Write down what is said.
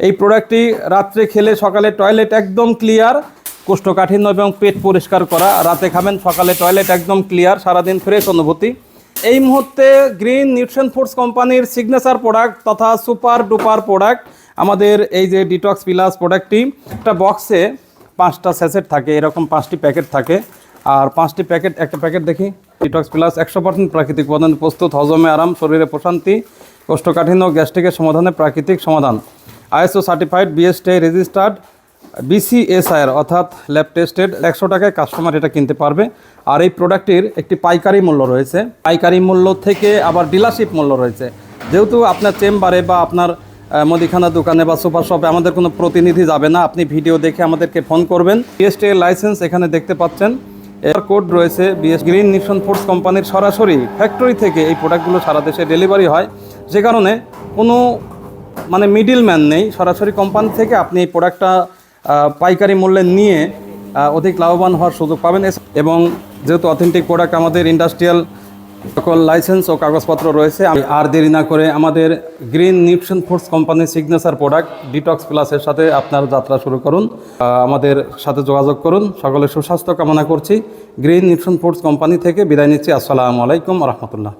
এই প্রোডাক্টটি রাত্রে খেলে সকালে টয়লেট একদম ক্লিয়ার, কোষ্ঠকাঠিন্য এবং পেট পরিষ্কার করা। রাতে খাবেন, সকালে টয়লেট একদম ক্লিয়ার, সারাদিন ফ্রেশ অনুভূতি। এই মুহূর্তে গ্রিন নিউট্রিশন ফুডস কোম্পানির সিগনেচার প্রোডাক্ট তথা সুপার ডুপার প্রোডাক্ট আমাদের এই যে ডিটক্স প্লাস প্রোডাক্টটি, একটা বক্সে 5টা স্যাচেট থাকে, এরকম 5টি প্যাকেট থাকে। আর 5টি প্যাকেট, একটা প্যাকেট দেখি, ডিটক্স প্লাস 100% প্রাকৃতিক উপাদান প্রস্তুত, হজমে আরাম, শরীরে প্রশান্তি, কোষ্ঠকাঠিন্য গ্যাস্ট্রিকের সমাধানে প্রাকৃতিক সমাধান, ISO certified, BSTI registered, BCSIR অর্থাৎ ল্যাব টেস্টেড। 100 টাকায় কাস্টমার এটা কিনতে পারবে। আর এই প্রোডাক্টটির একটি পাইকারি মূল্য রয়েছে, পাইকারি মূল্য থেকে আবার ডিলারশিপ মূল্য রয়েছে। যেহেতু আপনার চেম্বারে বা আপনার মুদিখানা দোকানে বা সুপার শপে আমাদের কোনো প্রতিনিধি যাবে না, আপনি ভিডিও দেখে আমাদেরকে ফোন করবেন। BSTI লাইসেন্স এখানে দেখতে পাচ্ছেন, এর কোড রয়েছে। গ্রিন নিউট্রিশন ফুডস কোম্পানির সরাসরি ফ্যাক্টরি থেকে এই প্রোডাক্টগুলো সারা দেশে ডেলিভারি হয়, যে কারণে কোনো মিডল ম্যান নেই। সরাসরি কোম্পানি থেকে আপনি এই প্রোডাক্টটা পাইকারি মূল্যে নিয়ে অধিক লাভবান হওয়ার সুযোগ পাবেন। এবং যেহেতু অথেন্টিক প্রোডাক্ট, আমাদের ইন্ডাস্ট্রিয়াল সকল লাইসেন্স ও কাগজপত্র রয়েছে। আর দেরি না করে আমাদের গ্রিন নিউট্রিশন ফুডস কোম্পানির সিগনেচার প্রোডাক্ট ডিটক্স প্লাসের সাথে আপনার যাত্রা শুরু করুন, আমাদের সাথে যোগাযোগ করুন। সকলের সুস্বাস্থ্য কামনা করছি। গ্রিন নিউট্রিশন ফুডস কোম্পানি থেকে বিদায় নিচ্ছি। আসসালামু আলাইকুম রহমতুল্লাহ।